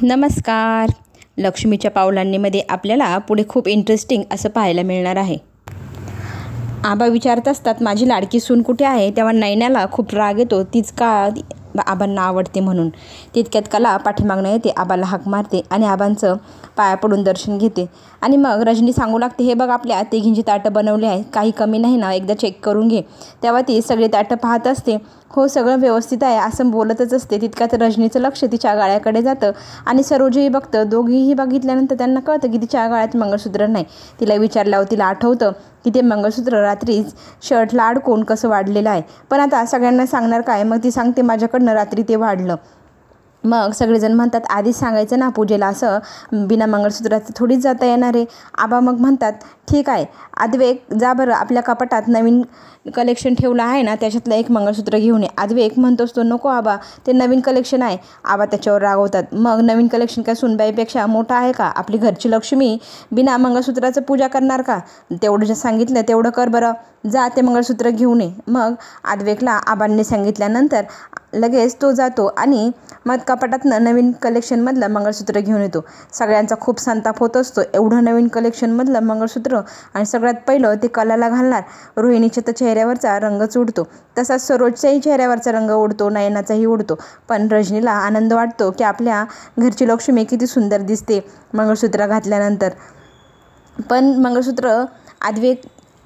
नमस्कार. लक्ष्मीच्या पावलांनीमध्ये आपल्याला पुढे खूप इंटरेस्टिंग असं पाहायला मिळणार आहे. आबा विचारत असतात माझी लाडकी सून कुठे आहे, तेव्हा नैनाला खूप राग येतो, तीच का आबांना आवडते म्हणून. तितक्यात कला पाठीमागणं येते, आबाला हाक मारते आणि आबांचं पाया पडून दर्शन घेते. आणि मग रजनी सांगू लागते, हे बघ आपल्या तिघींची ताटं बनवली आहे, काही कमी नाही ना, एकदा चेक करून घे. तेव्हा ती सगळी ताटं पाहत असते. हो, सगळं व्यवस्थित आहे असं बोलतच असते. तितक्यात रजनीचं लक्ष तिच्या गाळ्याकडे जातं आणि सरोजही बघतं. दोघीही बघितल्यानंतर त्यांना कळतं की तिच्या गाळ्यात मंगळसूत्र नाही. तिला विचारल्यावर तिला आठवतं की ते मंगळसूत्र रात्रीच शर्टला अडकून कसं वाढलेलं आहे. पण आता सगळ्यांना सांगणार काय? मग ती सांगते माझ्याकडनं रात्री ते वाढलं. मग सगळेजण म्हणतात आधीच सांगायचं ना पूजेला, असं बिना मंगळसूत्राचं थोडीच जाता येणार आहे. आबा मग म्हणतात ठीक आहे अद्वैक, जा बरं आपल्या कपाटात नवीन कलेक्शन ठेवलं आहे ना, त्याच्यातलं एक मंगळसूत्र घेऊन ये. अद्वैक म्हणतोच तो, नको आबा ते नवीन कलेक्शन आहे. आबा त्याच्यावर रागवतात. मग नवीन कलेक्शन काय सुनबाईपेक्षा मोठं आहे का? आपली घरची लक्ष्मी बिना मंगळसूत्राचं पूजा करणार का? तेवढं जे सांगितलं तेवढं कर बरं, जा ते मंगळसूत्र घेऊन ये. मग अद्वैकला आबांनी सांगितल्यानंतर लगेच तो जातो आणि मग कपाटातनं नवीन कलेक्शनमधलं मंगळसूत्र घेऊन येतो. सगळ्यांचा खूप संताप होत असतो, एवढं नवीन कलेक्शनमधलं मंगळसूत्र आणि सगळ्यात पहिलं ते कलाला घालणार. रोहिणीच्या तर चेहऱ्यावरचा रंगच उडतो, तसाच सरोजच्याही चेहऱ्यावरचा रंग उडतो, नयनाचाही उडतो. पण रजनीला आनंद वाटतो की आपल्या घरची लक्ष्मी किती सुंदर दिसते मंगळसूत्र घातल्यानंतर. पण मंगळसूत्र अद्वैक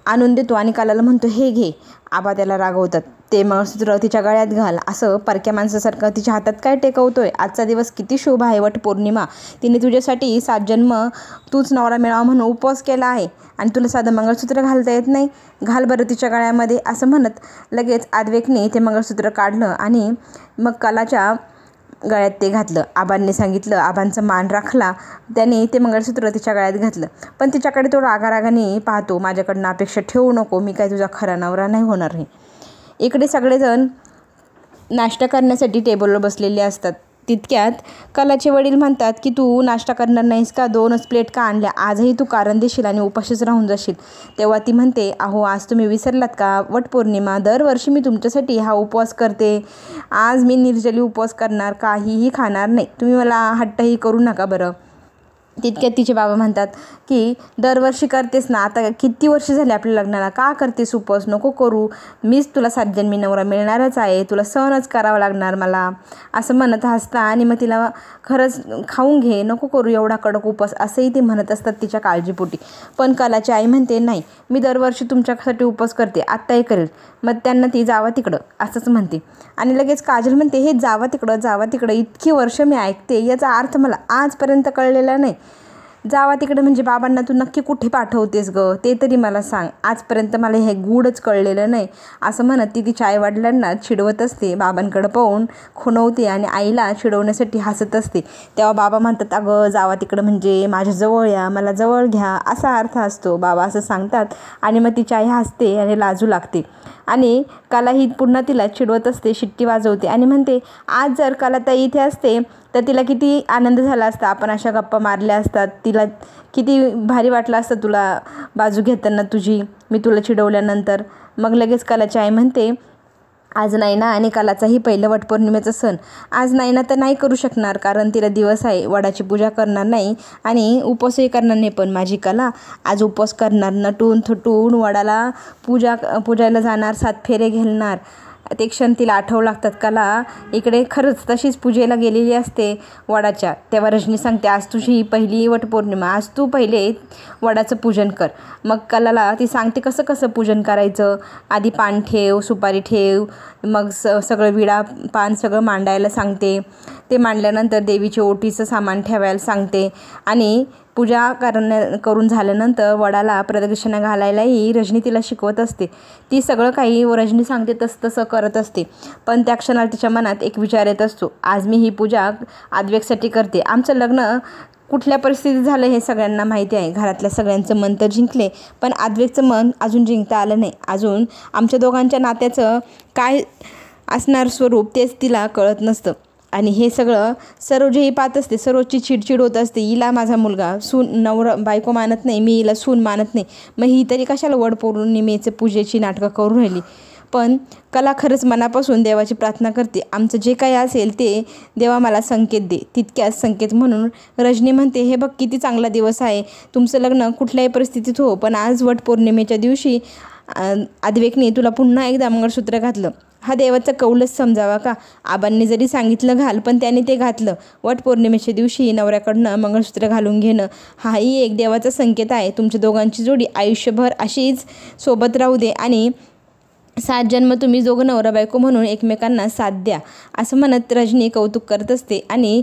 आणून देतो आणि कलाला म्हणतो हे घे. आबा त्याला रागवतात, ते मंगळसूत्र तिच्या गळ्यात घाल, असं परक्या माणसासारखं तिच्या हातात काय टेकवतोय? आजचा दिवस किती शुभ आहे, वटपौर्णिमा. तिने तुझ्यासाठी 7 जन्म तूच नवरा मिळावा म्हणून उपवास केला आहे आणि तुला साधं मंगळसूत्र घालता येत नाही? घाल बरं तिच्या गळ्यामध्ये, असं म्हणत लगेच अद्वैकने ते मंगळसूत्र काढलं आणि मग कलाच्या गळ्यात ते घातलं. आबांनी सांगितलं, आबांचा मान राखला, त्याने ते मंगळसूत्र तिच्या गळ्यात घातलं. पण तिच्याकडे तो रागारागाने पाहतो, माझ्याकडनं अपेक्षा ठेवू नको, मी काय तुझा खरा नवरा नाही होणार आहे. इकडे सगळेजण नाश्ता करण्यासाठी टेबलवर बसलेले असतात. तितक्यात कलाचे वडील म्हणतात की तू नाश्ता करणार नाहीस का? 2च प्लेट का आणल्या? आजही तू कारण देशील आणि उपाशीच राहून जाशील. तेव्हा ती म्हणते, अहो आज तुम्ही विसरलात का? वटपौर्णिमा, दरवर्षी मी तुमच्यासाठी हा उपवास करते. आज मी निर्जली उपवास करणार, काहीही खाणार नाही. तुम्ही मला हट्टही करू नका बरं. तितक्यात तिचे बाबा म्हणतात की दरवर्षी करतेस ना, आता किती वर्ष झाली आपल्या लग्नाला, का करतेस उपवास? नको करू, मीच तुला 7 जन्मी नवरा मिळणारच आहे, तुला सहनच करावं लागणार मला, असं म्हणत हसता. आणि मग तिला खरंच खाऊन घे, नको करू एवढा कडक उपवास, असंही ते म्हणत असतात तिच्या काळजीपोटी. पण कलाची आई म्हणते नाही, मी दरवर्षी तुमच्यासाठी उपवास करते, आत्ताही करेल. मग त्यांना ती जावा तिकडं असंच म्हणते. आणि लगेच काजल म्हणते, हे जावा तिकडं जावा तिकडं इतकी वर्ष मी ऐकते, याचा अर्थ मला आजपर्यंत कळलेला नाही. जावा तिकडे म्हणजे बाबांना तू नक्की कुठे पाठवतेस गं, ते तरी मला सांग, आजपर्यंत मला हे गूढच कळलेलं नाही, असं म्हणत ती तिच्या आईवडिलांना चिडवत असते. बाबांकडे पाहून खुणवते आणि आईला चिडवण्यासाठी हसत असते. तेव्हा बाबा म्हणतात, अगं जावा तिकडं म्हणजे माझ्या जवळ या, मला जवळ घ्या, असा अर्थ असतो, बाबा असं सांगतात. आणि मग तिची आई हसते आणि लाजू लागते. आणि कला ही पुन्हा तिला चिडवत असते, शिट्टी वाजवते आणि म्हणते, आज जर कलाताई इथे असते तर तिला किती आनंद झाला असता, आपण अशा गप्पा मारल्या असतात, तिला किती भारी वाटलं असतं तुला बाजू घेताना तुझी, मी तुला चिडवल्यानंतर. मग लगेच कलाची आई म्हणते, आज नैना आणि कलाचाही पहिलं वटपौर्णिमेचा सण. आज नैना तर नाही करू शकणार कारण तिला दिवस आहे, वडाची पूजा करणार नाही आणि उपवासही करणार नाही. पण माझी कला आज उपवास करणार, नटून थटून वडाला पूजायला जाणार, 7 फेरे घेणार. ते क्षण तिला आठवू लागतात. कला इकडे खरंच तशीच पूजेला गेलेली असते वडाच्या. तेव्हा रजनी सांगते, आज तुझी ही पहिली वटपौर्णिमा, आज तू पहिले वडाचं पूजन कर. मग कलाला ती सांगते कसं कसं पूजन करायचं. आधी पान ठेव, सुपारी ठेव, मग सगळं विडा पान सगळं मांडायला सांगते. ते मांडल्यानंतर देवीचे ओटीचं सामान ठेवायला सांगते आणि पूजा करून झाल्यानंतर वडाला प्रदक्षिणा घालायलाही रजनी तिला शिकवत असते. ती सगळं काही रजनी सांगते तसं करत असते. पण त्या क्षणाला तिच्या मनात एक विचार येत असतो, आज मी ही पूजा अद्वैकसाठी करते. आमचं लग्न कुठल्या परिस्थितीत झालं हे सगळ्यांना माहिती आहे. घरातल्या सगळ्यांचं मन तर जिंकले, पण अद्वैकचं मन अजून जिंकता आलं नाही. अजून आमच्या दोघांच्या नात्याचं काय असणार स्वरूप तेच तिला कळत नसतं. आणि हे सगळं सरोजही पाहत असते. सरोजची चिडचिड होत असते, हिला माझा मुलगा नवरा बायको मानत नाही, मी हिला सून मानत नाही, मग ही तरी कशाला वटपौर्णिमेचं पूजेची नाटकं करून राहिली. पण कला खरंच मनापासून देवाची प्रार्थना करते, आमचं जे काही असेल ते देवा मला संकेत दे. तितक्याच संकेत म्हणून रजनी म्हणते, हे बघ किती चांगला दिवस आहे, तुमचं लग्न कुठल्याही परिस्थितीत हो, पण आज वटपौर्णिमेच्या दिवशी अद्वैकने तुला पुन्हा एकदा मंगळसूत्र घातलं. हा देवाचा कौलच समजावा का? आबांनी जरी सांगितलं घाल, पण त्याने ते घातलं. वटपौर्णिमेच्या दिवशी नवऱ्याकडनं मंगळसूत्र घालून घेणं हाही एक देवाचा संकेत आहे. तुमच्या दोघांची जोडी आयुष्यभर अशीच सोबत राहू दे आणि 7 जन्म तुम्ही दोघं नवरा बायको म्हणून एकमेकांना साथ द्या, असं म्हणत रजनी कौतुक करत असते. आणि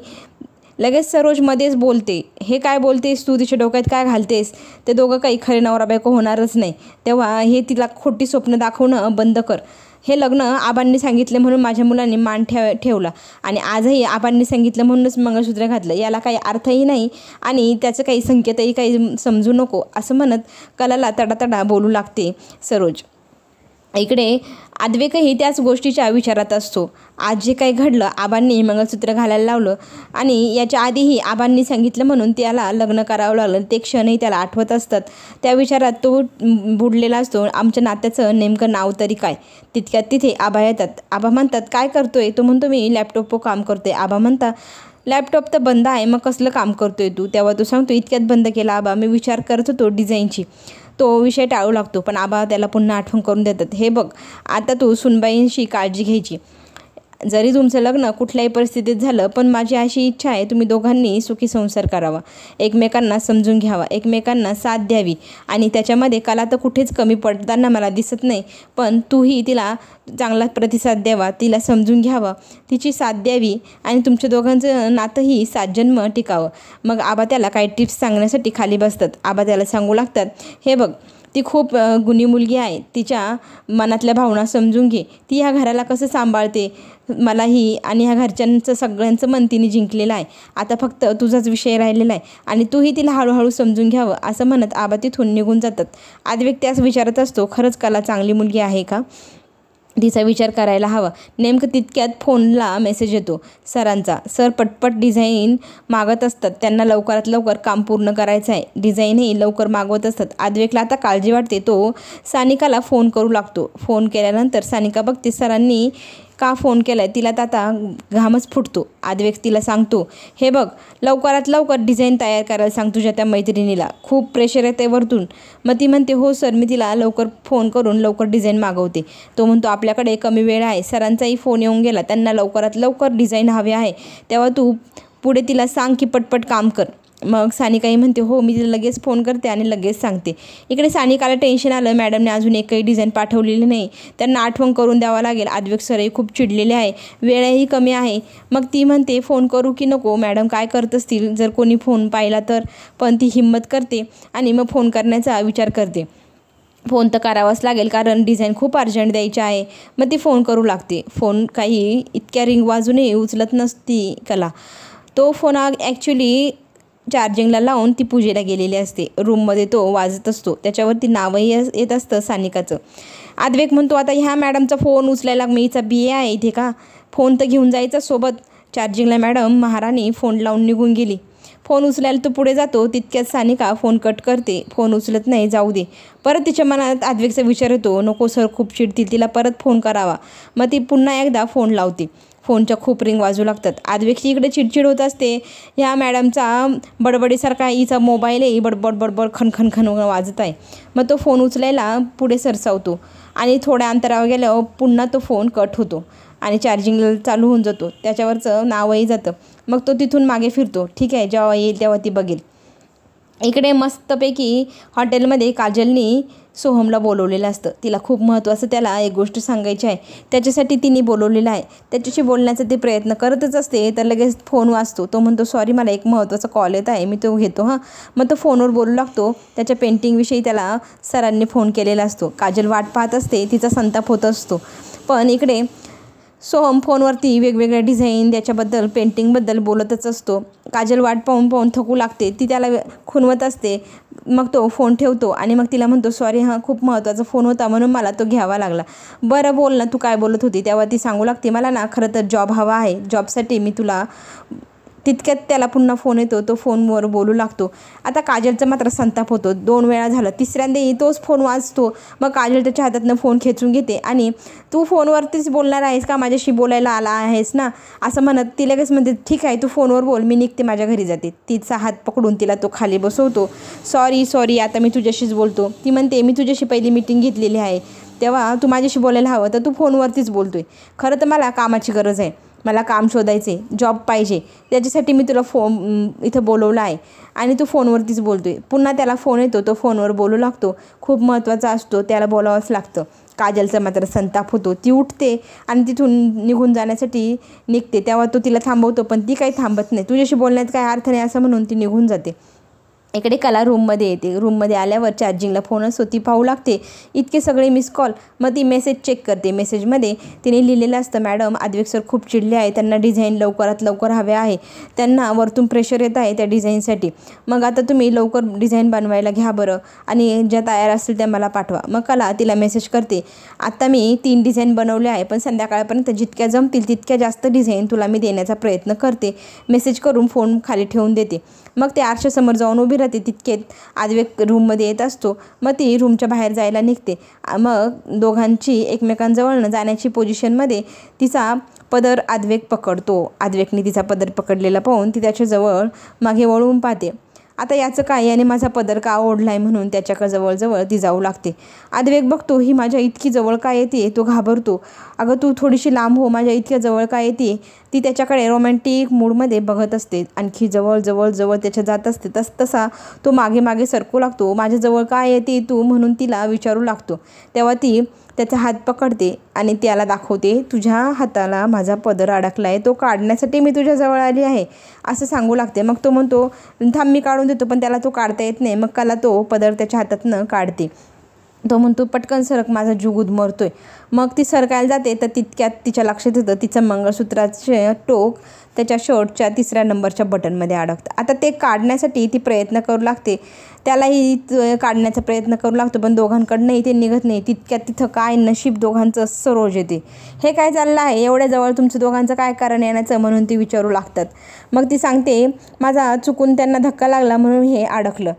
लगेच सरोज मध्येच बोलते, हे काय बोलतेस तू, तिच्या डोक्यात काय घालतेस, ते दोघं काही खरे नवरा बायको होणारच नाही. तेव्हा हे तिला खोटी स्वप्न दाखवणं बंद कर. हे लग्न आबांनी सांगितले म्हणून माझ्या मुलांनी मान ठेवला आणि आजही आबांनी सांगितलं म्हणूनच मंगळसूत्र घातलं, याला काही अर्थही नाही आणि त्याचं काही संकेतही काही समजू नको, असं म्हणत कलाला तडातडा बोलू लागते सरोज. इकडे अद्वैकही त्याच गोष्टीच्या विचारात असतो. आज जे काही घडलं, आबांनी मंगळसूत्र घालायला लावलं आणि याच्या आधीही आबांनी सांगितलं म्हणून त्याला लग्न करावं लागलं, ते क्षणही त्याला आठवत असतात. त्या विचारात तो बुडलेला असतो. आमच्या नात्याचं नेमकं नाव तरी काय? तितक्यात तिथे आबा येतात. आबा म्हणतात, काय करतोय? तो म्हणतो, मी लॅपटॉपवर काम करतोय. आबा म्हणता, लॅपटॉप तर बंद आहे, मग कसलं काम करतोय तू? तेव्हा तो सांगतो, इतक्यात बंद केला आबा, मी विचार करत होतो डिझाईनची. तो विषय टाळू लागतो, पण आबा त्याला पुन्हा आठवण करून देतात, हे बघ आता तू सुनबाईंशी काळजी घ्यायची. जरी तुमचं लग्न कुठल्याही परिस्थितीत झालं, पण माझी अशी इच्छा आहे तुम्ही दोघांनी सुखी संसार करावा, एकमेकांना समजून घ्यावा, एकमेकांना साथ द्यावी. आणि त्याच्यामध्ये कला तर कुठेच कमी पडताना मला दिसत नाही, पण तूही तिला चांगला प्रतिसाद द्यावा, तिला समजून घ्यावं, तिची साथ द्यावी आणि तुमच्या दोघांचं नातंही 7 जन्म टिकावं. मग आबा त्याला काही टिप्स सांगण्यासाठी खाली बसतात. आबा त्याला सांगू लागतात, हे बघ ती खूप गुणी मुलगी आहे, तिच्या मनातल्या भावना समजून घे, ती ह्या घराला कसं सांभाळते, मलाही आणि ह्या घरच्यांचं सगळ्यांचं मन तिने जिंकलेलं आहे, आता फक्त तुझाच विषय राहिलेला आहे आणि तूही तिला हळूहळू समजून घ्यावं, असं म्हणत आबा तिथून निघून जातात. अद्वैक त्याच विचारत असतो, खरंच कला चांगली मुलगी आहे का, तिचा विचार करायला हवा. नेमकं तितक्यात फोनला मेसेज येतो सरांचा. सर पटपट डिझाईन मागत असतात, त्यांना लवकरात लवकर काम पूर्ण करायचं आहे. डिझाईनही लवकर मागवत असतात. अद्वैकला आता काळजी वाटते. तो सानिकाला फोन करू लागतो. फोन केल्यानंतर सानिका बघते सरांनी का फोन केला आहे, तिला तर आता घामच फुटतो. अद्वैक तिला सांगतो, हे बघ लवकरात लवकर डिझाईन तयार करायला सांग तुझ्या त्या मैत्रिणीला, खूप प्रेशर येते वरतून. मग ती म्हणते, हो सर, मी तिला लवकर फोन करून लवकर डिझाईन मागवते. तो म्हणतो, आपल्याकडे कमी वेळ आहे, सरांचाही फोन येऊन गेला, त्यांना लवकरात लवकर डिझाईन हवे आहे, तेव्हा तू पुढे तिला सांग की पटपट काम कर. मग सानिकाही म्हणते, हो मी तिला लगेच फोन करते आणि लगेच सांगते. इकडे सानिकाला टेन्शन आलं, मॅडमने अजून एकही डिझाईन पाठवलेली नाही, त्यांना आठवण करून द्यावं लागेल. अद्वैक सरही खूप चिडलेले आहे, वेळही कमी आहे. मग ती म्हणते, फोन करू की नको, मॅडम काय करत असतील, जर कोणी फोन पाहिला तर. पण ती हिंमत करते आणि मग फोन करण्याचा विचार करते. फोन तर करावाच लागेल कारण डिझाईन खूप अर्जंट द्यायची आहे. मग ती फोन करू लागते. फोन काही इतक्या रिंग वाजूनही उचलत नसती कला. तो फोन ॲक्च्युली चार्जिंगला लावून ती पूजेला गेलेली असते. रूममध्ये तो वाजत असतो, त्याच्यावरती नावही येत असतं सानिकाचं. अद्वैक म्हणतो, आता ह्या मॅडमचा फोन उचलायला मी हिचा BA आहे इथे का, फोन तर घेऊन जायचा सोबत. चार्जिंगला मॅडम महाराणी फोन लावून निघून गेली. फोन उचलायला तो पुढे जातो, तितक्यात सानिका फोन कट करते. फोन उचलत नाही, जाऊ दे. परत तिच्या मनात अद्वैकचा विचार येतो, नको सर खूप चिडतील, तिला परत फोन करावा. मग ती पुन्हा एकदा फोन लावते. फोनच्या खूप रिंग वाजू लागतात. अद्वैकची इकडे चिडचिड होत असते. ह्या मॅडमचा बडबडीसारखा हिचा मोबाईलही बडबड बडबड खनखन खन वाजत आहे. मग तो फोन उचलायला पुढे सरसावतो आणि थोड्या अंतरावर गेल्यावर पुन्हा तो फोन कट होतो आणि चार्जिंग चालू होऊन जातो. त्याच्यावरचं नावही जातं. मग तो तिथून मागे फिरतो. ठीक आहे, जेव्हा येईल तेव्हा ती बघेल. इकडे मस्तपैकी हॉटेलमध्ये काजलनी सोहमला बोलवलेलं असतं. तिला खूप महत्त्वाचं त्याला एक गोष्ट सांगायची आहे, त्याच्यासाठी तिने बोलवलेलं आहे. त्याच्याशी बोलण्याचा ती प्रयत्न करतच असते, तर लगेच फोन वाजतो. तो म्हणतो, सॉरी मला एक महत्त्वाचा कॉल येत आहे, मी तो घेतो हां. मग तो फोनवर बोलू लागतो. त्याच्या पेंटिंगविषयी त्याला सरांनी फोन केलेला असतो. काजल वाट पाहत असते, तिचा संताप होत असतो. पण इकडे सोहम फोनवरती वेगवेगळ्या डिझाईन त्याच्याबद्दल पेंटिंगबद्दल बोलतच असतो. काजल वाट पाहून पाहून थकू लागते. ती त्याला खुणवत असते. मग तो फोन ठेवतो आणि मग तिला म्हणतो, सॉरी हां खूप महत्त्वाचा फोन होता म्हणून मला तो घ्यावा लागला. बरं बोल ना, तू काय बोलत होती. तेव्हा ती सांगू लागते, मला ना खरं तर जॉब हवा आहे, जॉबसाठी मी तुला तितक्यात त्याला पुन्हा फोन येतो, तो फोनवर बोलू लागतो. आता काजलचा मात्र संताप होतो. 2 वेळा झालं, तिसऱ्यांदाही तोच फोन वाजतो. मग काजल त्याच्या हातातनं फोन खेचून घेते आणि तू फोनवरतीच बोलणार आहेस का, माझ्याशी बोलायला आला आहेस ना, असं म्हणत ती लगेच म्हणते ठीक आहे तू फोनवर बोल, मी निघते, माझ्या घरी जाते. तिचा हात पकडून तिला तो खाली बसवतो. सॉरी आता मी तुझ्याशीच बोलतो. ती म्हणते मी तुझ्याशी पहिली मीटिंग घेतलेली आहे, तेव्हा तू माझ्याशी बोलायला हवं, तर तू फोनवरतीच बोलतोय. खरं तर मला कामाची गरज आहे, मला काम शोधायचे, जॉब पाहिजे, त्याच्यासाठी मी तुला इथं बोलवलं आहे आणि तू फोनवरतीच बोलतोय. पुन्हा त्याला फोन येतो, तो फोनवर बोलू लागतो. खूप महत्त्वाचा असतो, त्याला बोलावंच लागतं. काजलचा मात्र संताप होतो. ती उठते आणि तिथून निघून जाण्यासाठी निघते. तेव्हा तो तिला थांबवतो, पण ती काही थांबत नाही. तुझ्याशी बोलण्यात काय अर्थ नाही असं म्हणून ती निघून जाते. इकडे कला रूममध्ये येते. रूममध्ये आल्यावर चार्जिंगला फोन असतो, ती पाहू लागते. इतके सगळे मिस कॉल. मग ती मेसेज चेक करते. मेसेजमध्ये तिने लिहिलेलं असतं, मॅडम आद्विक सर खूप चिडले आहे, त्यांना डिझाईन लवकरात लवकर हवे आहे, त्यांना वरतून प्रेशर येत आहे त्या डिझाईनसाठी. मग आता तुम्ही लवकर डिझाईन बनवायला घ्या बरं, आणि ज्या तयार असतील त्या मला पाठवा. मग कला तिला मेसेज करते, आता मी 3 डिझाईन बनवले आहे, पण संध्याकाळपर्यंत जितक्या जमतील तितक्या जास्त डिझाईन तुला मी देण्याचा प्रयत्न करते. मेसेज करून फोन खाली ठेवून देते. मग ते आरशासमोर जाऊन उभी राहते. तितकेत आद्विक रूममध्ये येत असतो. मग ती रूमच्या बाहेर जायला निघते. मग दोघांची एकमेकांजवळनं जाण्याची पोझिशनमध्ये तिचा पदर आद्विक पकडतो. आद्विकने तिचा पदर पकडलेला पाहून ती त्याच्याजवळ मागे वळून पाहते. आता याचं काय, याने माझा पदर का ओढला आहे म्हणून त्याच्या जवळजवळ ती जाऊ लागते. आद्विक बघतो ही माझ्या इतकी जवळ का येते, तो घाबरतो. अगं तू थोडीशी लांब हो, माझ्या इतक्या जवळ का येते. ती त्याच्याकडे रोमॅन्टिक मूडमध्ये बघत असते. आणखी जवळ त्याच्या जात असते. तसा तो मागे मागे सरकू लागतो. माझ्याजवळ काय येते तू म्हणून तिला विचारू लागतो. तेव्हा ती त्याचा हात पकडते आणि त्याला दाखवते, तुझ्या हाताला माझा पदर अडकला आहे, तो काढण्यासाठी मी तुझ्याजवळ आली आहे असं सांगू लागते. मग तो म्हणतो थांब मी काढून देतो, पण त्याला तो काढता येत नाही. मग कला तो पदर त्याच्या हातातनं काढते. तो म्हणतो पटकन सरक, माझा जीव गुदमरतोय. मग ती सरकायला जाते, तर तितक्यात तिच्या लक्षात येतं तिचं मंगळसूत्राचे टोक त्याच्या शर्टच्या 3ऱ्या नंबरच्या बटनमध्ये अडकतं. आता ते काढण्यासाठी ती प्रयत्न करू लागते. त्यालाही काढण्याचा प्रयत्न करू लागतो, पण दोघांकडनंही ते निघत नाही. तितक्यात तिथं काय नशीब दोघांचं सरोज येते. हे काय चाललं आहे, एवढ्या जवळ तुमचं दोघांचं काय कारण येण्याचं म्हणून ती विचारू लागतात. मग ती सांगते माझा चुकून त्यांना धक्का लागला म्हणून हे अडकलं.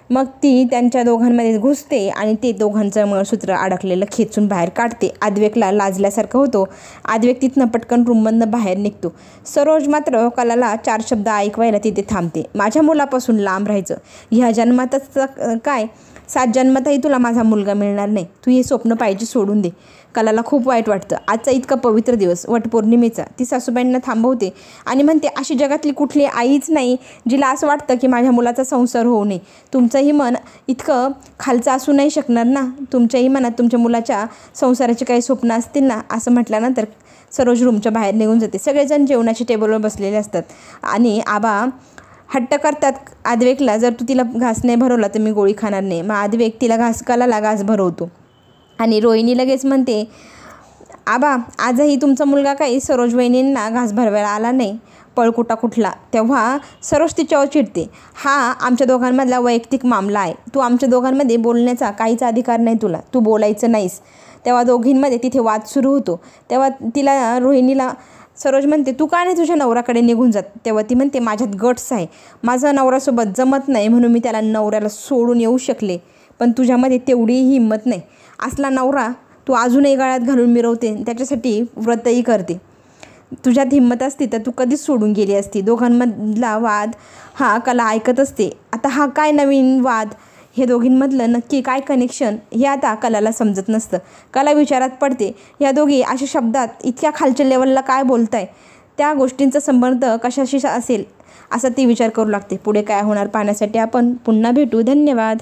मग ती त्यांच्या दोघांमध्ये घुसते आणि ते दोघांचं मंगळसूत्र अडकलेलं खेचून बाहेर काढते. आद्विकला लाजल्यासारखं होतं. आद्विक तिथनं पटकन रूममधनं बाहेर निघतो. सरोज मात्र कलाला 4 शब्द ऐकवायला तिथे थांबते. माझ्या मुलापासून लांब राहायचं, ह्या जन्मातच काय 7 जन्मातही तुला माझा मुलगा मिळणार नाही, तू हे स्वप्न पाहिजे सोडून दे. कलाला खूप वाईट वाटतं. आजचा इतका पवित्र दिवस, वटपौर्णिमेचा. ती सासूबाईंना थांबवते आणि म्हणते अशी जगातली कुठली आईच नाही जिला असं वाटतं की माझ्या मुलाचा संसार होऊ नये. तुमचंही मन इतकं खालचं असू नाही शकणार ना, तुमच्याही मनात तुमच्या मुलाच्या संसाराचे काही स्वप्न असतील ना. असं म्हटल्यानंतर सरोज रूमच्या बाहेर निघून जाते. सगळेजण जेवणाच्या टेबलवर बसलेले असतात आणि आबा हट्ट करतात आद्विकला, जर तू तिला घास नाही भरवला तर मी गोळी खाणार नाही. मग आद्विक तिला कलाला घास भरवतो आणि रोहिणी लगेच म्हणते आबा आजही तुमचा मुलगा काही सरोज वहिनींना घास भरवायला आला नाही, पळकुटा कुठला. तेव्हा सरोज तिच्यावर चिडते, हा आमच्या दोघांमधला वैयक्तिक मामला आहे, तू आमच्या दोघांमध्ये बोलण्याचा काहीच अधिकार नाही तुला, तू बोलायचं नाहीस. तेव्हा दोघींमध्ये तिथे वाद सुरू होतो. तेव्हा तिला रोहिणीला सरोज म्हणते तू का नाही तुझ्या नवऱ्याकडे निघून जात. तेव्हा ती म्हणते माझ्यात गट्स आहे, माझा नवऱ्यासोबत जमत नाही म्हणून मी त्याला नवऱ्याला सोडून येऊ शकले, पण तुझ्यामध्ये तेवढीही हिंमत नाही. असला नवरा तू अजूनही गळ्यात घालून मिरवते, त्याच्यासाठी व्रतही करते. तुझ्यात हिंमत असती तर तू कधीच सोडून गेली असती. दोघांमधला वाद हा कला ऐकत असते. आता हा काय नवीन वाद, हे दोघींमधलं नक्की काय कनेक्शन हे आता कलाला समजत नसतं. कला विचारात पडते, ह्या दोघी अशा शब्दात इतक्या खालच्या लेवलला काय बोलताय, त्या गोष्टींचा संबंध कशाशी असेल असा ती विचार करू लागते. पुढे काय होणार पाहण्यासाठी आपण पुन्हा भेटू. धन्यवाद.